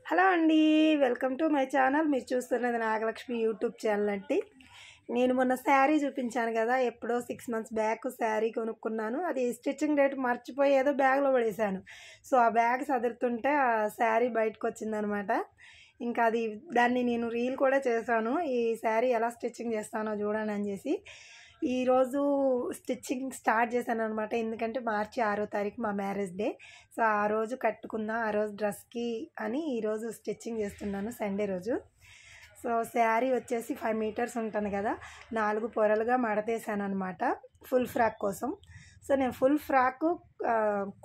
Hello అండి, welcome to my channel. మీరు చూస్తున్నది నాగలక్ష్మి యూట్యూబ్ ఛానల్ అండి. నేను మొన్న శారీ చూపించాను కదా, ఎప్పుడో 6 months బ్యాక్ శారీ కొనుక్కున్నాను. అది స్టిచ్చింగ్ డేట్ మర్చిపోయి ఏదో బ్యాగ్లో పడేశాను. సో ఆ బ్యాగ్ సదురుతుంటే ఆ శారీ బయటకు వచ్చిందనమాట. ఇంకా దాన్ని నేను రీల్ కూడా చేశాను, ఈ శారీ ఎలా స్టిచ్చింగ్ చేస్తానో చూడండి అని చేసి. ఈరోజు స్టిచ్చింగ్ స్టార్ట్ చేశాను అనమాట. ఎందుకంటే మార్చి 6వ తారీఖు మా మ్యారేజ్ డే. సో ఆ రోజు కట్టుకున్నా, ఆ రోజు డ్రెస్కి అని ఈరోజు స్టిచ్చింగ్ చేస్తున్నాను, సండే రోజు. సో శారీ వచ్చేసి 5 meters ఉంటుంది కదా, 4 పొరలుగా మడతేసాను అనమాట ఫుల్ ఫ్రాక్ కోసం. సో నేను ఫుల్ ఫ్రాక్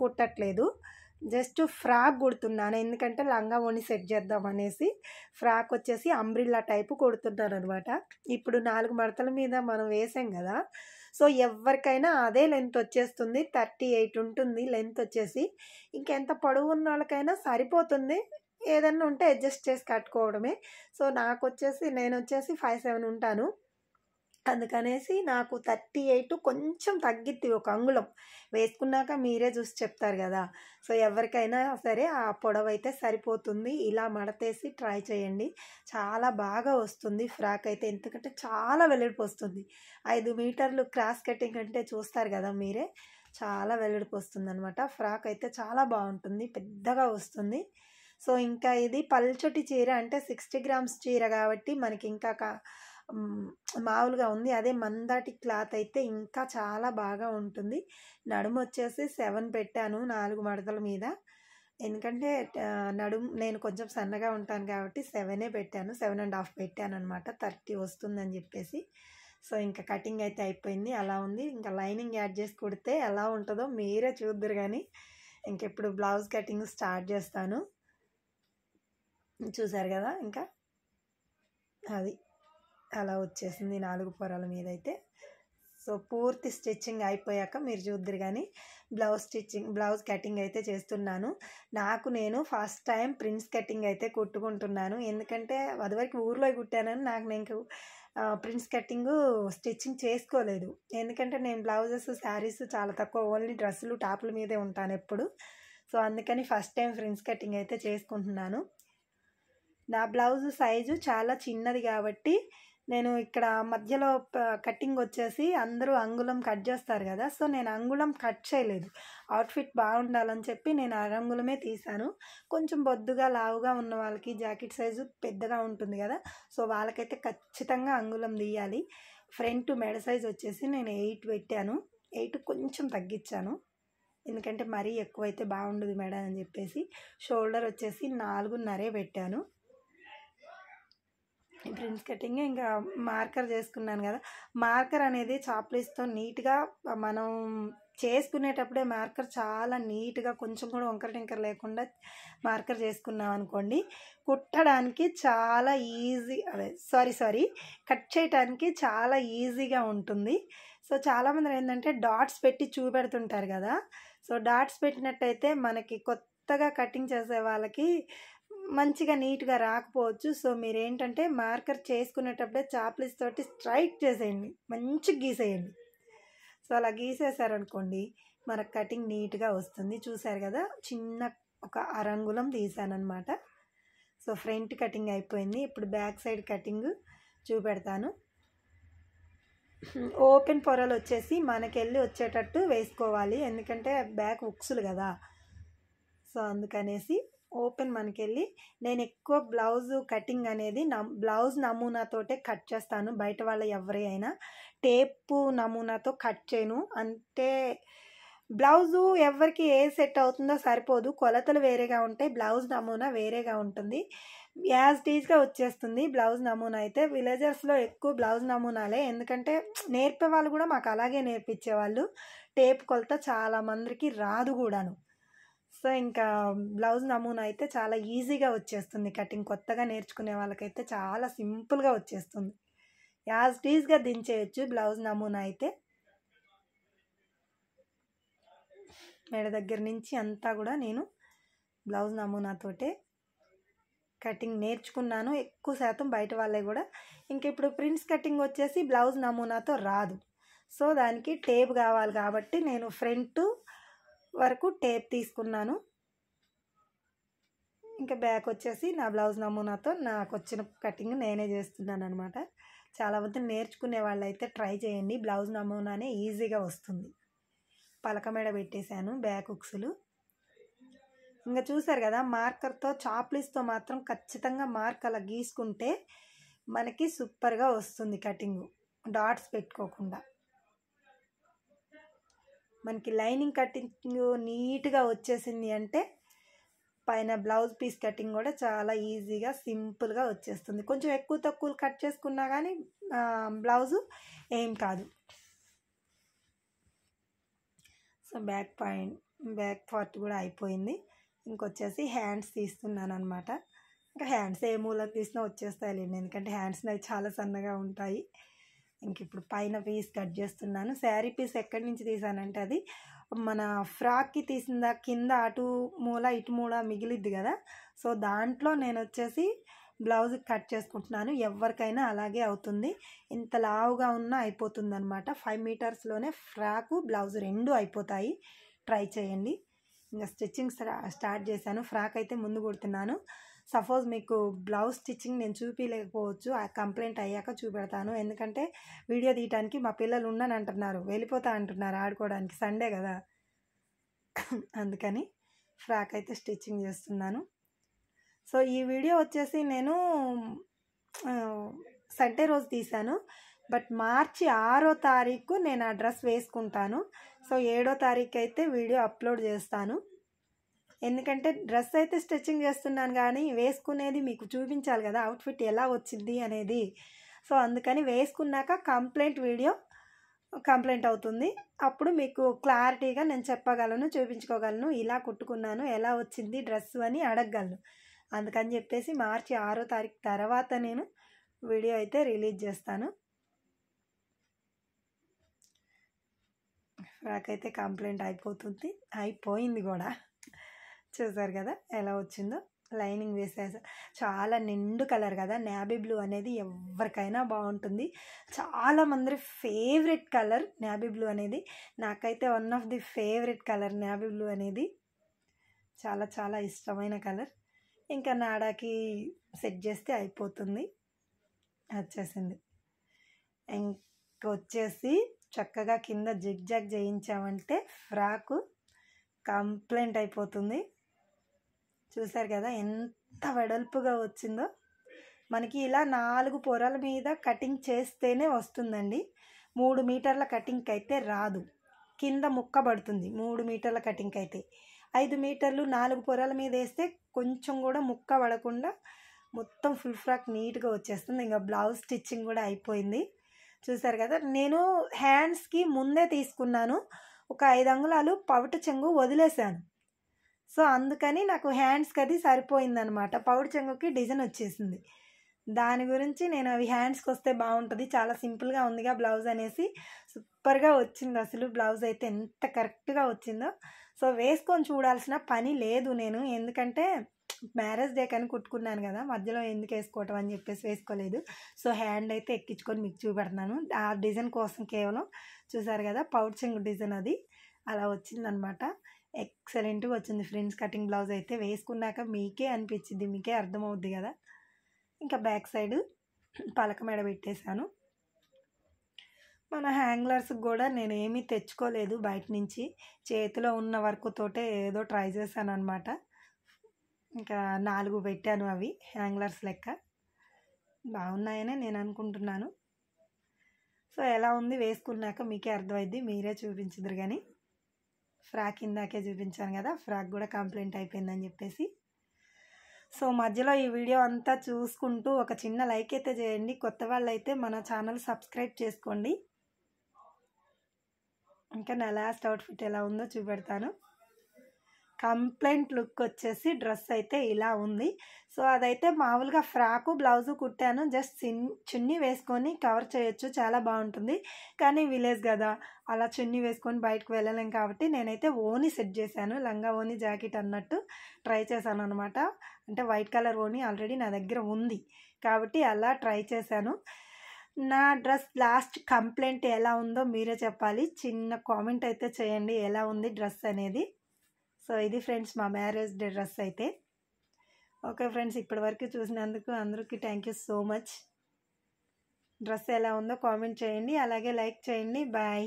కుట్టట్లేదు, జస్ట్ ఫ్రాక్ కుడుతున్నాను. ఎందుకంటే లంగా ఓని సెట్ చేద్దాం అనేసి ఫ్రాక్ వచ్చేసి అంబ్రిల్లా టైపు కుడుతున్నాను అనమాట. ఇప్పుడు 4 మడతల మీద మనం వేసాం కదా, సో ఎవరికైనా అదే లెంత్ వచ్చేస్తుంది, 38 ఉంటుంది లెంత్ వచ్చేసి. ఇంకెంత పొడవు ఉన్న వాళ్ళకైనా సరిపోతుంది, ఏదన్నా ఉంటే అడ్జస్ట్ చేసి కట్టుకోవడమే. సో నేను వచ్చేసి 5'7" ఉంటాను, అందుకనేసి నాకు 38 కొంచెం తగ్గిద్ది, ఒక అంగుళం వేసుకున్నాక మీరే చూసి చెప్తారు కదా. సో ఎవరికైనా సరే ఆ పొడవు అయితే సరిపోతుంది. ఇలా మడతేసి ట్రై చేయండి, చాలా బాగా వస్తుంది ఫ్రాక్ అయితే. ఎందుకంటే చాలా వెడల్పు వస్తుంది, 5 మీటర్లు క్రాస్ కటింగ్ అంటే చూస్తారు కదా మీరే, చాలా వెడల్పు వస్తుంది అనమాట. ఫ్రాక్ అయితే చాలా బాగుంటుంది, పెద్దగా వస్తుంది. సో ఇంకా ఇది పల్చటి చీర, అంటే 60 grams చీర కాబట్టి మనకి ఇంకా మామూలుగా ఉంది. అదే మందాటి క్లాత్ అయితే ఇంకా చాలా బాగా ఉంటుంది. నడుము వచ్చేసి 7 పెట్టాను 4 మడతల మీద. ఎందుకంటే నడుము నేను కొంచెం సన్నగా ఉంటాను కాబట్టి 7 పెట్టాను, 7.5 పెట్టాను అనమాట, 30 వస్తుందని చెప్పేసి. సో ఇంకా కటింగ్ అయితే అయిపోయింది, అలా ఉంది. ఇంకా లైనింగ్ యాడ్ చేసి కుడితే ఎలా ఉంటుందో మీరే చూద్దరు. కానీ ఇంకెప్పుడు బ్లౌజ్ కటింగ్ స్టార్ట్ చేస్తాను, చూసారు కదా. ఇంకా అది అలా వచ్చేసింది 4 పొరల మీద అయితే. సో పూర్తి స్టిచ్చింగ్ అయిపోయాక మీరు చూద్దరు. కానీ బ్లౌజ్ కటింగ్ అయితే చేస్తున్నాను. నేను ఫస్ట్ టైం ప్రిన్స్ కటింగ్ అయితే కుట్టుకుంటున్నాను. ఎందుకంటే అదివరకు ఊర్లో కుట్టానని నేను ప్రిన్స్ కటింగ్ స్టిచ్చింగ్ చేసుకోలేదు. ఎందుకంటే నేను బ్లౌజెస్ శారీస్ చాలా తక్కువ, ఓన్లీ డ్రెస్సులు టాపుల మీదే ఉంటాను ఎప్పుడు. సో అందుకని ఫస్ట్ టైం ప్రిన్స్ కటింగ్ అయితే చేసుకుంటున్నాను. నా బ్లౌజ్ సైజు చాలా చిన్నది కాబట్టి నేను ఇక్కడ మధ్యలో కటింగ్ వచ్చేసి అందరూ అంగుళం కట్ చేస్తారు కదా, సో నేను అంగుళం కట్ చేయలేదు. అవుట్ఫిట్ బాగుండాలని చెప్పి నేను అరంగుళమే తీసాను. కొంచెం బొద్దుగా లావుగా ఉన్న వాళ్ళకి జాకెట్ సైజు పెద్దగా ఉంటుంది కదా, సో వాళ్ళకైతే ఖచ్చితంగా అంగుళం తీయాలి. ఫ్రంట్ మెడ సైజు వచ్చేసి నేను 8 పెట్టాను, 8 కొంచెం తగ్గించాను, ఎందుకంటే మరీ ఎక్కువైతే బాగుండదు మెడ అని చెప్పేసి. షోల్డర్ వచ్చేసి 4.5 పెట్టాను. ప్రిన్స్ కటింగ్ ఇంకా మార్కర్ చేసుకున్నాను కదా, మార్కర్ అనేది చాప్లీస్తో నీట్గా మనం చేసుకునేటప్పుడే మార్కర్ చాలా నీట్గా, కొంచెం కూడా వంకర టింకర లేకుండా మార్కర్ చేసుకున్నాం అనుకోండి, కుట్టడానికి చాలా ఈజీ, కట్ చేయడానికి చాలా ఈజీగా ఉంటుంది. సో చాలామంది ఏంటంటే డాట్స్ పెట్టి చూపెడుతుంటారు కదా, సో డాట్స్ పెట్టినట్టయితే మనకి కొత్తగా కటింగ్ చేసే వాళ్ళకి మంచిగా నీట్గా రాకపోవచ్చు. సో మీరేంటంటే మార్కర్ చేసుకునేటప్పుడే చాప్లిస్ తోటి స్ట్రైట్ చేసేయండి, మంచిగా గీసేయండి. సో అలా గీసేసారనుకోండి మనకు కటింగ్ నీట్గా వస్తుంది. చూసారు కదా, చిన్న ఒక అరంగుళం తీసానమాట. సో ఫ్రంట్ కటింగ్ అయిపోయింది, ఇప్పుడు బ్యాక్ సైడ్ కటింగ్ చూపెడతాను. ఓపెన్ పొరలు వచ్చేసి మనకెళ్ళి వచ్చేటట్టు వేసుకోవాలి, ఎందుకంటే బ్యాక్ ఉక్సులు కదా. సో అందుకనేసి ఓపెన్ మనకెళ్ళి, నేను ఎక్కువ బ్లౌజ్ కటింగ్ అనేది బ్లౌజ్ నమూనాతోటే కట్ చేస్తాను. బయట వాళ్ళ ఎవరైనా టేపు నమూనాతో కట్ చేయను. అంటే బ్లౌజు ఎవరికి ఏ సెట్ అవుతుందో సరిపోదు, కొలతలు వేరేగా ఉంటాయి, బ్లౌజ్ నమూనా వేరేగా ఉంటుంది. యాజ్ టీజ్గా వచ్చేస్తుంది బ్లౌజ్ నమూనా అయితే. విలేజెస్లో ఎక్కువ బ్లౌజ్ నమూనాలే, ఎందుకంటే నేర్పే వాళ్ళు కూడా మాకు అలాగే నేర్పించేవాళ్ళు. టేప్ కొలత చాలామందికి రాదు కూడాను. సో ఇంకా బ్లౌజ్ నమూనా అయితే చాలా ఈజీగా వచ్చేస్తుంది కటింగ్. కొత్తగా నేర్చుకునే వాళ్ళకైతే చాలా సింపుల్గా వచ్చేస్తుంది, యాజ్ టీజ్గా దించేయచ్చు బ్లౌజ్ నమూనా అయితే. మెడ దగ్గర నుంచి అంతా కూడా నేను బ్లౌజ్ నమూనాతోటే కటింగ్ నేర్చుకున్నాను, ఎక్కువ శాతం బయట వాళ్ళే కూడా. ఇంక ఇప్పుడు ప్రిన్స్ కటింగ్ వచ్చేసి బ్లౌజ్ నమూనాతో రాదు, సో దానికి టేప్ కావాలి కాబట్టి నేను ఫ్రంట్ వరకు టేప్ తీసుకున్నాను. ఇంకా బ్యాక్ వచ్చేసి నా బ్లౌజ్ నమూనాతో నాకు వచ్చిన కటింగ్ నేనే చేస్తున్నాను అనమాట. చాలామంది నేర్చుకునే వాళ్ళైతే ట్రై చేయండి, బ్లౌజ్ నమూనానే ఈజీగా వస్తుంది. పలక మెడ పెట్టేశాను బ్యాక్ హుక్స్లు. ఇంకా చూసారు కదా, మార్కర్తో చాప్లిస్తో మాత్రం ఖచ్చితంగా మార్క్ అలా గీసుకుంటే మనకి సూపర్గా వస్తుంది కటింగ్, డాట్స్ పెట్టుకోకుండా. మనకి లైనింగ్ కటింగ్ నీట్గా వచ్చేసింది అంటే పైన బ్లౌజ్ పీస్ కటింగ్ కూడా చాలా ఈజీగా సింపుల్గా వచ్చేస్తుంది. కొంచెం ఎక్కువ తక్కువ కట్ చేసుకున్నా కానీ బ్లౌజు ఏం కాదు. సో బ్యాక్ పార్ట్ కూడా అయిపోయింది. ఇంకొచ్చేసి హ్యాండ్స్ తీస్తున్నాను అనమాట. ఇంకా హ్యాండ్స్ ఏ మూలకు తీసినా వచ్చేస్తాయిలేండి, ఎందుకంటే హ్యాండ్స్ నాకు చాలా సన్నగా ఉంటాయి. ఇంక ఇప్పుడు పైన పీస్ కట్ చేస్తున్నాను. శారీ పీస్ ఎక్కడి నుంచి తీసానంటే అది మన ఫ్రాక్కి తీసిందా, కింద అటు మూల ఇటు మూల మిగిలిద్ది కదా, సో దాంట్లో నేను వచ్చేసి బ్లౌజ్ కట్ చేసుకుంటున్నాను. ఎవరికైనా అలాగే అవుతుంది, ఇంత లావుగా ఉన్నా అయిపోతుంది అనమాట. 5 మీటర్స్లోనే ఫ్రాకు బ్లౌజ్ రెండు అయిపోతాయి. ట్రై చేయండి. ఇంకా స్టిచ్చింగ్ స్టార్ట్ చేశాను. ఫ్రాక్ అయితే ముందు కుడుతున్నాను. సపోజ్ మీకు బ్లౌజ్ స్టిచ్చింగ్ నేను చూపించలేకపోవచ్చు, ఆ కంప్లైంట్ అయ్యాక చూపెడతాను. ఎందుకంటే వీడియో తీయటానికి మా పిల్లలు ఉండని అంటున్నారు, వెళ్ళిపోతా అంటున్నారు ఆడుకోవడానికి, సండే కదా, అందుకని ఫ్రాక్ అయితే స్టిచ్చింగ్ చేస్తున్నాను. సో ఈ వీడియో వచ్చేసి నేను సండే రోజు తీశాను, బట్ మార్చి 6వ తారీఖు నేను ఆ డ్రెస్ వేసుకుంటాను. సో 7వ తారీఖు అయితే వీడియో అప్లోడ్ చేస్తాను. ఎందుకంటే డ్రెస్ అయితే స్టిచ్చింగ్ చేస్తున్నాను కానీ వేసుకునేది మీకు చూపించాలి కదా, అవుట్ఫిట్ ఎలా వచ్చింది అనేది. సో అందుకని వేసుకున్నాక కంప్లైంట్ అవుతుంది. అప్పుడు మీకు క్లారిటీగా నేను చెప్పగలను, చూపించుకోగలను, ఇలా కుట్టుకున్నాను, ఎలా వచ్చింది డ్రెస్ అని అడగగలను. అందుకని చెప్పేసి మార్చి 6వ తారీఖు తర్వాత నేను వీడియో అయితే రిలీజ్ చేస్తాను. నాకైతే కంప్లైంట్ అయిపోయింది కూడా. చూసారు కదా ఎలా వచ్చిందో. లైనింగ్ వేసేసా, చాలా నిండు కలర్ కదా, నేవీ బ్లూ అనేది ఎవరికైనా బాగుంటుంది. చాలామంది ఫేవరెట్ కలర్ నేవీ బ్లూ అనేది. నాకైతే one of the favourite colour navy blue అనేది, చాలా చాలా ఇష్టమైన కలర్. ఇంకా నాడాకి సెట్ చేస్తే అయిపోతుంది. వచ్చేసింది. ఇంకొచ్చేసి చక్కగా కింద జిగ్జాగ్ చేయించామంటే ఫ్రాకు కంప్లైంట్ అయిపోతుంది. చూసారు కదా ఎంత వెడల్పుగా వచ్చిందో. మనకి ఇలా 4 పొరల మీద కటింగ్ చేస్తేనే వస్తుందండి. 3 మీటర్ల కటింగ్కి అయితే రాదు, కింద ముక్క పడుతుంది. 3 మీటర్ల కటింగ్కి అయితే 5 మీటర్లు 4 పొరల మీద వేస్తే కొంచెం కూడా ముక్క పడకుండా మొత్తం ఫుల్ ఫ్రాక్ నీట్గా వచ్చేస్తుంది. ఇంకా బ్లౌజ్ స్టిచ్చింగ్ కూడా అయిపోయింది. చూసారు కదా, నేను హ్యాండ్స్కి ముందే తీసుకున్నాను, ఒక 5 అంగుళాలు పవిట చెంగు వదిలేశాను. సో అందుకని నాకు హ్యాండ్స్కి అది సరిపోయిందనమాట. పౌడ్ చెంగుకి డిజైన్ వచ్చేసింది. దాని గురించి నేను అవి హ్యాండ్స్కి వస్తే బాగుంటుంది, చాలా సింపుల్గా ఉందిగా బ్లౌజ్ అనేసి సూపర్గా వచ్చింది. అసలు బ్లౌజ్ అయితే ఎంత కరెక్ట్గా వచ్చిందో. సో వేసుకొని చూడాల్సిన పని లేదు నేను, ఎందుకంటే మ్యారేజ్ డే కానీ కుట్టుకున్నాను కదా, మధ్యలో ఎందుకు వేసుకోవటం అని చెప్పేసి వేసుకోలేదు. సో హ్యాండ్ అయితే ఎక్కించుకొని మీకు చూపెడుతున్నాను ఆ డిజైన్ కోసం కేవలం. చూసారు కదా పౌడ్ చెంగు డిజైన్ అది అలా వచ్చిందనమాట. ఎక్సలెంట్గా వచ్చింది ఫ్రెండ్స్. కటింగ్ బ్లౌజ్ అయితే వేసుకున్నాక మీకే అనిపించింది, మీకే అర్థమవుద్ది కదా. ఇంకా బ్యాక్ సైడ్ పలక మెడ పెట్టేశాను. మన హ్యాంగ్లర్స్కి కూడా నేను ఏమీ తెచ్చుకోలేదు బయట నుంచి, చేతిలో ఉన్న వర్క్ తోటే ఏదో ట్రై చేశాను అనమాట. ఇంకా 4 పెట్టాను, అవి హ్యాంగ్లర్స్ లెక్క బాగున్నాయనే నేను అనుకుంటున్నాను. సో ఎలా ఉంది వేసుకున్నాక మీకే అర్థమైద్ది, మీరే చూపించుదురు. కానీ ఫ్రాక్ ఇందాకే చూపించాను కదా, ఫ్రాక్ కూడా కంప్లైంట్ అయిపోయిందని చెప్పేసి. సో మధ్యలో ఈ వీడియో అంతా చూసుకుంటూ ఒక చిన్న లైక్ అయితే చేయండి. కొత్త వాళ్ళు అయితే మన ఛానల్ సబ్స్క్రైబ్ చేసుకోండి. ఇంకా నా లాస్ట్ అవుట్ఫిట్ ఎలా ఉందో చూపెడతాను. కంప్లైంట్ లుక్ వచ్చేసి డ్రెస్ అయితే ఇలా ఉంది. సో అదైతే మామూలుగా ఫ్రాకు బ్లౌజు కుట్టాను, జస్ట్ చున్నీ వేసుకొని కవర్ చేయొచ్చు, చాలా బాగుంటుంది. కానీ విలేజ్ కదా, అలా చున్నీ వేసుకొని బయటకు వెళ్ళలేం కాబట్టి నేనైతే ఓనీ సెట్ చేశాను. లంగా ఓనీ జాకెట్ అన్నట్టు ట్రై చేశాను అనమాట. అంటే వైట్ కలర్ ఓనీ ఆల్రెడీ నా దగ్గర ఉంది కాబట్టి అలా ట్రై చేశాను. నా డ్రెస్ లాస్ట్ కంప్లైంట్ ఎలా ఉందో మీరే చెప్పాలి. చిన్న కామెంట్ అయితే చేయండి ఎలా ఉంది డ్రెస్ అనేది. సో ఇది ఫ్రెండ్స్ మా మ్యారేజ్ డే డ్రెస్ అయితే. ఓకే ఫ్రెండ్స్, ఇప్పటివరకు చూసినందుకు అందరికీ thank you so much. Dress ఎలా ఉందో కామెంట్ చేయండి, అలాగే లైక్ చేయండి. బాయ్.